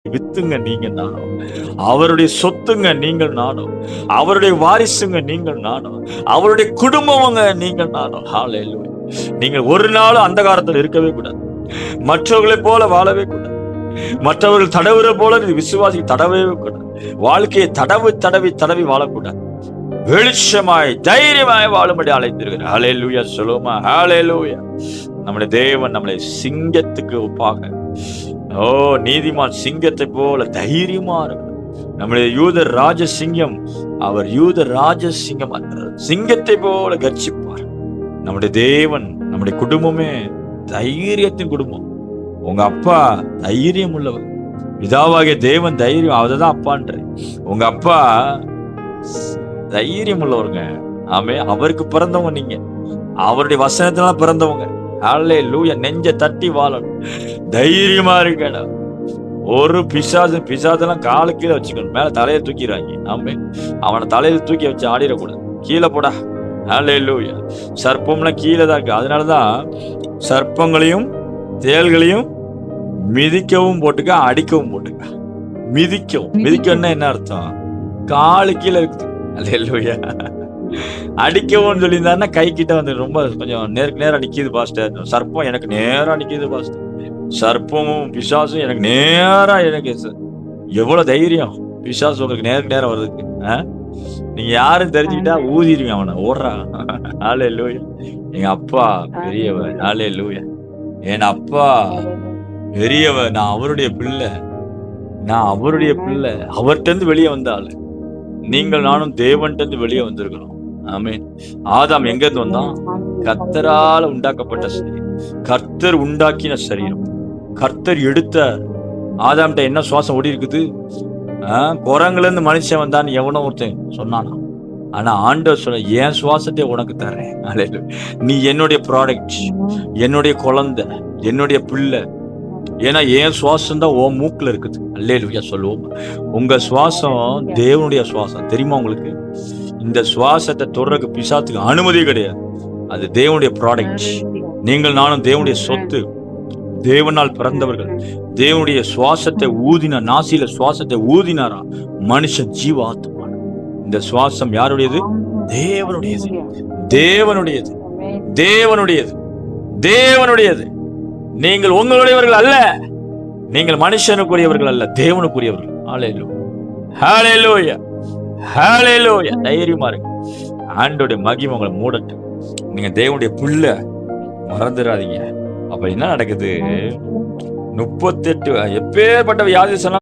வித்துங்க நீங்க நானும், அவருடைய சொத்துங்க நீங்கள் நானும், அவருடைய வாரிசுங்க நீங்கள் நானும், அவருடைய குடும்பங்க நீங்கள் நானும். ஹalleluya. நீங்கள் ஒரு நாளும் அந்தகாரத்தில் இருக்கவே கூடாது. மற்றவர்களைப் போல வாழவே கூடாது. மற்றவர்கள் தடவுற போல விசுவாசி தடவே கூடாது. வாழ்க்கையை தடவி தடவி தடவி வாழக்கூடாது. வெளிச்சமாய் தைரியமாய் வாழும்படி அழைத்திருக்கிறார். ஹalleluya சொல்லுமா. ஹalleluya. நம்முடைய தேவன் நம்மளை சிங்கத்துக்கு ஒப்பாக, நீதிமான் சிங்கத்தை போல தைரியமா இருக்கிறார். நம்முடைய யூத ராஜசிங்கம், அவர் யூத ராஜசிங்கம் சிங்கத்தை போல கர்ஜிப்பார். நம்முடைய தேவன், நம்முடைய குடும்பமே தைரியத்தின் குடும்பம். உங்க அப்பா தைரியம் உள்ளவர். பிதாவாகிய தேவன் தைரியம், அவதான் அப்பான்ற. உங்க அப்பா தைரியம் உள்ளவருங்க. ஆமே, அவருக்கு பிறந்தவங்க நீங்க, அவருடைய வசனத்தினால பிறந்தவங்க. ஹalleluya. நெஞ்ச தட்டி வாழணும், தைரியமா இருக்கணும். ஒரு பிசாசெல்லாம் காலு கீழே வச்சுக்கணும், மேல தலையை தூக்கிறாங்க. ஆமே, அவனை தலையில தூக்கி வச்சு ஆடிடக்கூடாது. கீழே போடா. ஹalleluya. சர்ப்பம்லாம் கீழே தான் இருக்கு. அதனாலதான் சர்ப்பங்களையும் தேள்களையும் மிதிக்கவும் போட்டுக்க, அடிக்கவும் போட்டுக்க. மிதிக்கவும்னா என்ன அர்த்தம்? காலு கீழே இருக்குது. ஹalleluya. அடிக்கவும் சொல்லியிருந்தாருன்னா கை கிட்ட வந்து ரொம்ப கொஞ்சம் நேருக்கு நேரம் நிக்கிது பாஸ்டர். சர்ப்பம் எனக்கு நேரா நிக்கிது பாஸ்டர். சர்ப்பமும் பிசாசும் எனக்கு நேரா, எனக்கு எவ்வளவு தைரியம். பிசாசு உங்களுக்கு நேருக்கு நேரம் வருதுக்கு. நீங்க யாரும் தெரிஞ்சுக்கிட்டா ஊதிடுவீங்க அவனை, ஓடுறா. ஹalleluya. எங்க அப்பா பெரியவர். ஹalleluya. என் அப்பா பெரியவர். நான் அவருடைய பிள்ளை, அவர்கிட்ட இருந்து வெளியே வந்தாள். நீங்கள் நானும் தேவன்கிட்ட இருந்து வெளியே வந்திருக்கிறோம். ஆமென். ஆதாம் எங்க இருந்து வந்தான்? கர்த்தரால உண்டாக்கப்பட்ட சரீரம், கர்த்தர் உண்டாக்கின சரீரம், கர்த்தர் எடுத்தார். ஆதாம்கிட்ட என்ன சுவாசம் ஓடி இருக்குது? குரங்குல இருந்து மனுஷன் வந்தான்னு எவனோ ஒருத்தன் சொன்னானா? ஆனா ஆண்டவர் சொல்ல, என் சுவாசத்தை உனக்கு தர்றேன். ஹalleluya. நீ என்னுடைய ப்ராடக்ட், என்னுடைய குழந்தை, என்னுடைய பிள்ளை. ஏன்னா என் சுவாசம் தான் உன் மூக்குல இருக்குது. அல்லேலூயா சொல்லுவோம். உங்க சுவாசம் தேவனுடைய சுவாசம், தெரியுமா உங்களுக்கு? இந்த சுவாசத்தை தொடர்றதுக்கு பிசாத்துக்கு அனுமதி கிடையாது. அது தேவனுடைய ப்ராடக்ட். நீங்கள் நானும் தேவனுடைய சொத்து, தேவனால் பிறந்தவர்கள். தேவனுடைய சுவாசத்தை ஊதினார், நாசியில சுவாசத்தை ஊதினாரா மனுஷன் ஜீவாத்மான. இந்த சுவாசம் யாருடையது? தேவனுடையது, தேவனுடையது, தேவனுடையது, தேவனுடையது. நீங்கள் உங்களுடையவர்கள் அல்ல, நீங்கள் மனுஷனுக்குரியவர்கள் அல்ல, தேவனுக்குரியவர்கள். ஹalleluya, ஹalleluya, ஹalleluya. தைரியமா இருக்கு. ஆண்டவருடைய மகிமை உங்களை மூடட்டும். நீங்க தேவனுடைய பிள்ளை, மறந்துடாதீங்க. அப்ப என்ன நடக்குது? 38 எப்பேற்பட்ட வியாதி சொன்னா